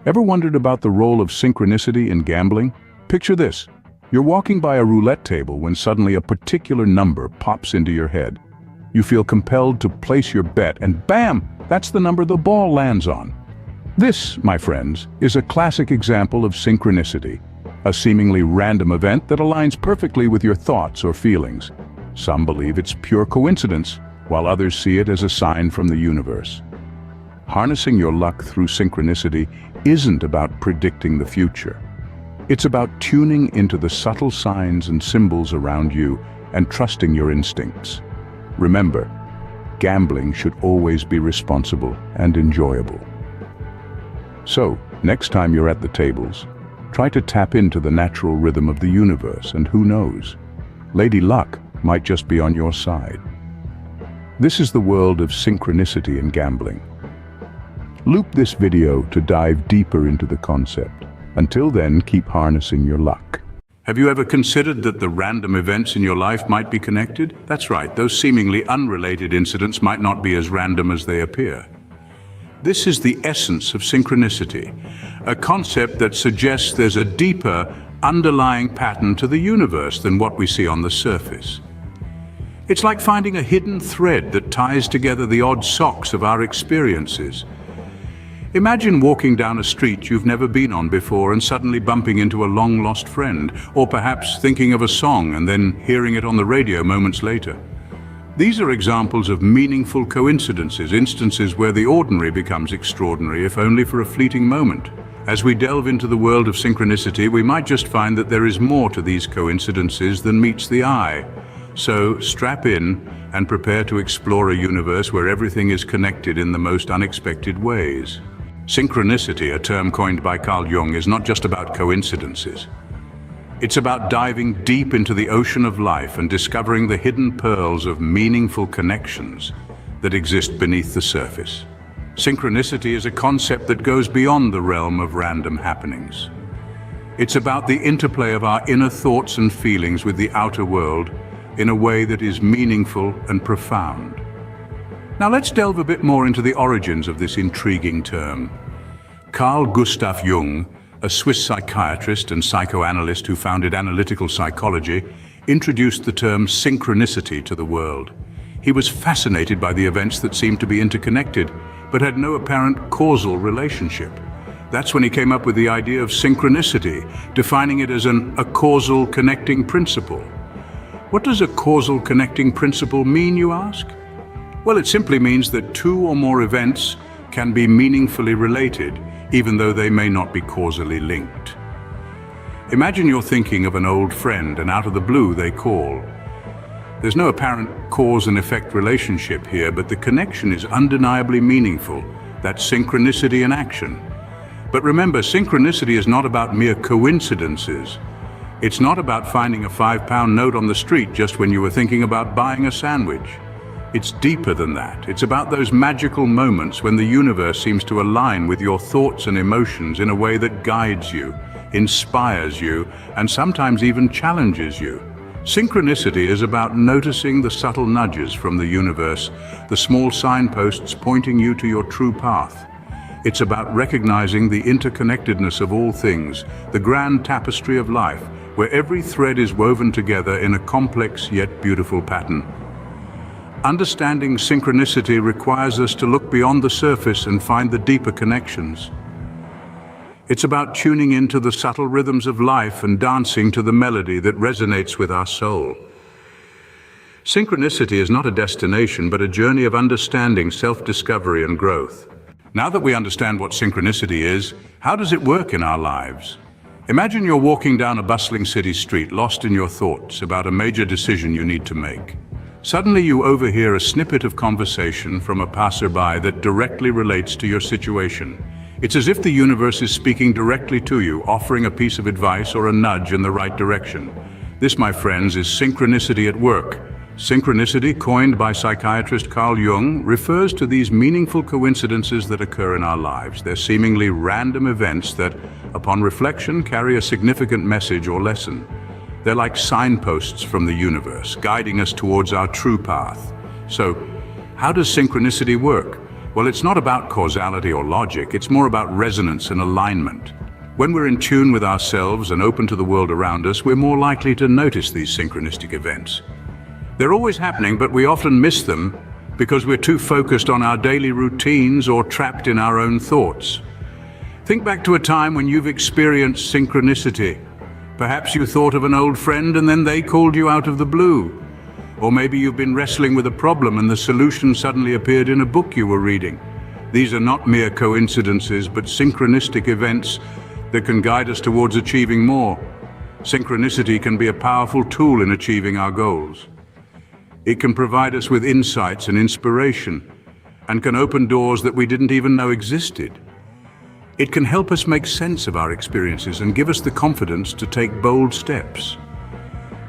Ever wondered about the role of synchronicity in gambling? Picture this. You're walking by a roulette table when suddenly a particular number pops into your head. You feel compelled to place your bet and bam, that's the number the ball lands on. This, my friends, is a classic example of synchronicity, a seemingly random event that aligns perfectly with your thoughts or feelings. Some believe it's pure coincidence, while others see it as a sign from the universe. Harnessing your luck through synchronicity isn't about predicting the future. It's about tuning into the subtle signs and symbols around you and trusting your instincts. Remember, gambling should always be responsible and enjoyable. So, next time you're at the tables, try to tap into the natural rhythm of the universe, and who knows, Lady Luck might just be on your side. This is the world of synchronicity in gambling. Loop this video to dive deeper into the concept. Until then, keep harnessing your luck. Have you ever considered that the random events in your life might be connected? That's right, those seemingly unrelated incidents might not be as random as they appear. This is the essence of synchronicity, a concept that suggests there's a deeper, underlying pattern to the universe than what we see on the surface. It's like finding a hidden thread that ties together the odd socks of our experiences. Imagine walking down a street you've never been on before and suddenly bumping into a long-lost friend, or perhaps thinking of a song and then hearing it on the radio moments later. These are examples of meaningful coincidences, instances where the ordinary becomes extraordinary, if only for a fleeting moment. As we delve into the world of synchronicity, we might just find that there is more to these coincidences than meets the eye. So strap in and prepare to explore a universe where everything is connected in the most unexpected ways. Synchronicity, a term coined by Carl Jung, is not just about coincidences. It's about diving deep into the ocean of life and discovering the hidden pearls of meaningful connections that exist beneath the surface. Synchronicity is a concept that goes beyond the realm of random happenings. It's about the interplay of our inner thoughts and feelings with the outer world in a way that is meaningful and profound. Now let's delve a bit more into the origins of this intriguing term. Carl Gustav Jung, a Swiss psychiatrist and psychoanalyst who founded analytical psychology, introduced the term synchronicity to the world. He was fascinated by the events that seemed to be interconnected, but had no apparent causal relationship. That's when he came up with the idea of synchronicity, defining it as a causal connecting principle. What does a causal connecting principle mean, you ask? Well, it simply means that two or more events can be meaningfully related, even though they may not be causally linked. Imagine you're thinking of an old friend, and out of the blue they call. There's no apparent cause and effect relationship here, but the connection is undeniably meaningful. That's synchronicity in action. But remember, synchronicity is not about mere coincidences. It's not about finding a £5 note on the street just when you were thinking about buying a sandwich. It's deeper than that. It's about those magical moments when the universe seems to align with your thoughts and emotions in a way that guides you, inspires you, and sometimes even challenges you. Synchronicity is about noticing the subtle nudges from the universe, the small signposts pointing you to your true path. It's about recognizing the interconnectedness of all things, the grand tapestry of life, where every thread is woven together in a complex yet beautiful pattern. Understanding synchronicity requires us to look beyond the surface and find the deeper connections. It's about tuning into the subtle rhythms of life and dancing to the melody that resonates with our soul. Synchronicity is not a destination, but a journey of understanding, self-discovery, and growth. Now that we understand what synchronicity is, how does it work in our lives? Imagine you're walking down a bustling city street, lost in your thoughts about a major decision you need to make. Suddenly you overhear a snippet of conversation from a passerby that directly relates to your situation. It's as if the universe is speaking directly to you, offering a piece of advice or a nudge in the right direction. This, my friends, is synchronicity at work. Synchronicity, coined by psychiatrist Carl Jung, refers to these meaningful coincidences that occur in our lives. They're seemingly random events that, upon reflection, carry a significant message or lesson. They're like signposts from the universe, guiding us towards our true path. So, how does synchronicity work? Well, it's not about causality or logic, it's more about resonance and alignment. When we're in tune with ourselves and open to the world around us, we're more likely to notice these synchronistic events. They're always happening, but we often miss them because we're too focused on our daily routines or trapped in our own thoughts. Think back to a time when you've experienced synchronicity. Perhaps you thought of an old friend and then they called you out of the blue. Or maybe you've been wrestling with a problem and the solution suddenly appeared in a book you were reading. These are not mere coincidences, but synchronistic events that can guide us towards achieving more. Synchronicity can be a powerful tool in achieving our goals. It can provide us with insights and inspiration, and can open doors that we didn't even know existed. It can help us make sense of our experiences and give us the confidence to take bold steps.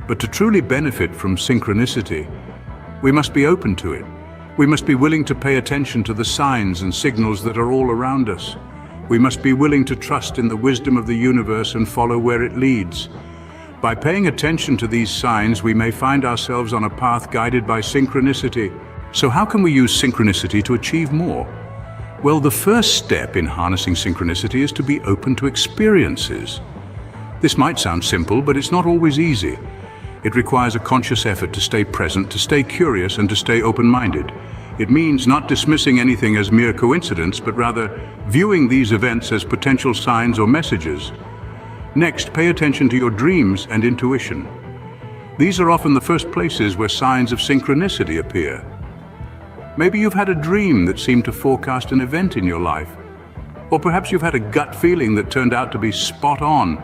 But to truly benefit from synchronicity, we must be open to it. We must be willing to pay attention to the signs and signals that are all around us. We must be willing to trust in the wisdom of the universe and follow where it leads. By paying attention to these signs, we may find ourselves on a path guided by synchronicity. So how can we use synchronicity to achieve more? Well, the first step in harnessing synchronicity is to be open to experiences. This might sound simple, but it's not always easy. It requires a conscious effort to stay present, to stay curious, and to stay open-minded. It means not dismissing anything as mere coincidence, but rather viewing these events as potential signs or messages. Next, pay attention to your dreams and intuition. These are often the first places where signs of synchronicity appear. Maybe you've had a dream that seemed to forecast an event in your life, or perhaps you've had a gut feeling that turned out to be spot on.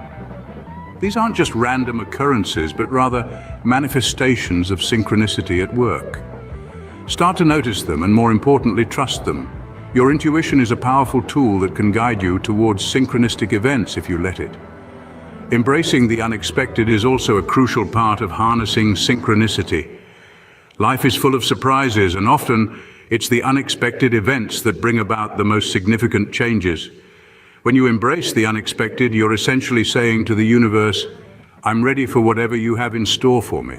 These aren't just random occurrences, but rather manifestations of synchronicity at work. Start to notice them and, more importantly, trust them. Your intuition is a powerful tool that can guide you towards synchronistic events if you let it. Embracing the unexpected is also a crucial part of harnessing synchronicity. Life is full of surprises, and often it's the unexpected events that bring about the most significant changes. When you embrace the unexpected, you're essentially saying to the universe, "I'm ready for whatever you have in store for me."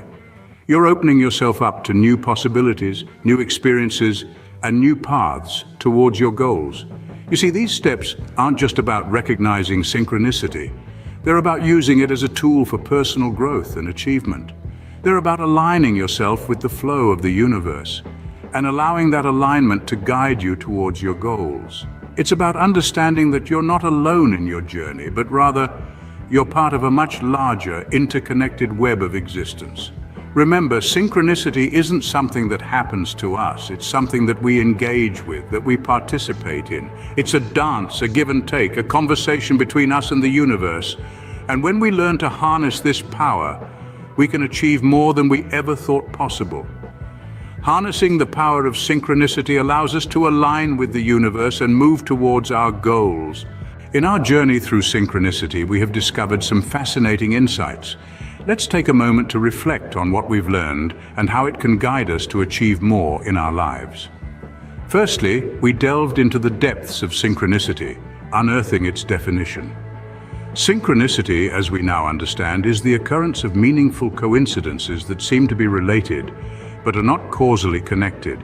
You're opening yourself up to new possibilities, new experiences, and new paths towards your goals. You see, these steps aren't just about recognizing synchronicity. They're about using it as a tool for personal growth and achievement. They're about aligning yourself with the flow of the universe and allowing that alignment to guide you towards your goals. It's about understanding that you're not alone in your journey, but rather you're part of a much larger, interconnected web of existence. Remember, synchronicity isn't something that happens to us. It's something that we engage with, that we participate in. It's a dance, a give and take, a conversation between us and the universe. And when we learn to harness this power, we can achieve more than we ever thought possible. Harnessing the power of synchronicity allows us to align with the universe and move towards our goals. In our journey through synchronicity, we have discovered some fascinating insights. Let's take a moment to reflect on what we've learned and how it can guide us to achieve more in our lives. Firstly, we delved into the depths of synchronicity, unearthing its definition. Synchronicity, as we now understand, is the occurrence of meaningful coincidences that seem to be related, but are not causally connected.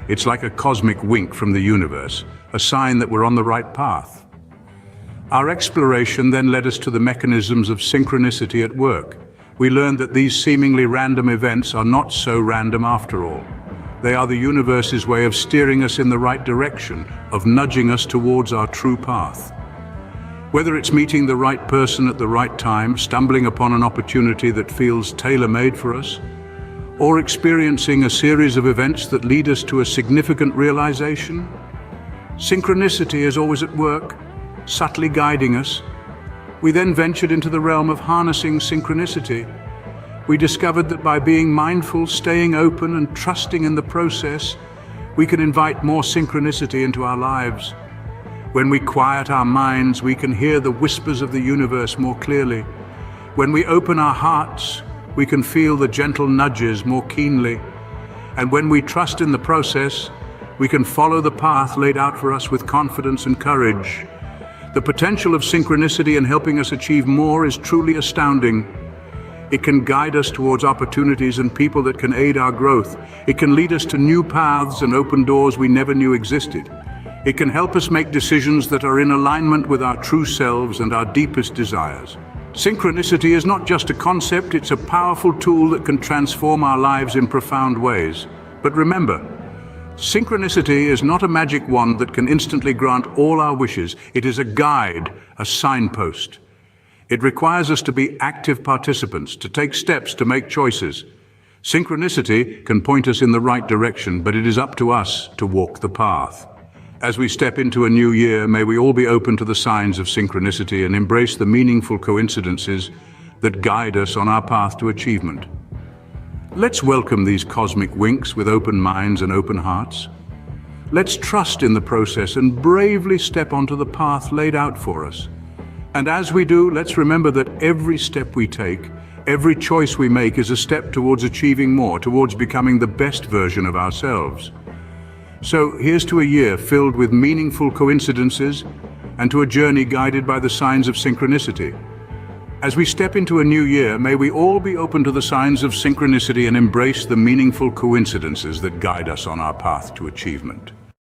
It's like a cosmic wink from the universe, a sign that we're on the right path. Our exploration then led us to the mechanisms of synchronicity at work. We learned that these seemingly random events are not so random after all. They are the universe's way of steering us in the right direction, of nudging us towards our true path. Whether it's meeting the right person at the right time, stumbling upon an opportunity that feels tailor-made for us, or experiencing a series of events that lead us to a significant realization, synchronicity is always at work, subtly guiding us. We then ventured into the realm of harnessing synchronicity. We discovered that by being mindful, staying open, and trusting in the process, we can invite more synchronicity into our lives. When we quiet our minds, we can hear the whispers of the universe more clearly. When we open our hearts, we can feel the gentle nudges more keenly. And when we trust in the process, we can follow the path laid out for us with confidence and courage. The potential of synchronicity in helping us achieve more is truly astounding. It can guide us towards opportunities and people that can aid our growth. It can lead us to new paths and open doors we never knew existed. It can help us make decisions that are in alignment with our true selves and our deepest desires. Synchronicity is not just a concept, it's a powerful tool that can transform our lives in profound ways. But remember, synchronicity is not a magic wand that can instantly grant all our wishes. It is a guide, a signpost. It requires us to be active participants, to take steps, to make choices. Synchronicity can point us in the right direction, but it is up to us to walk the path. As we step into a new year, may we all be open to the signs of synchronicity and embrace the meaningful coincidences that guide us on our path to achievement. Let's welcome these cosmic winks with open minds and open hearts. Let's trust in the process and bravely step onto the path laid out for us. And as we do, let's remember that every step we take, every choice we make is a step towards achieving more, towards becoming the best version of ourselves. So here's to a year filled with meaningful coincidences and to a journey guided by the signs of synchronicity. As we step into a new year, may we all be open to the signs of synchronicity and embrace the meaningful coincidences that guide us on our path to achievement.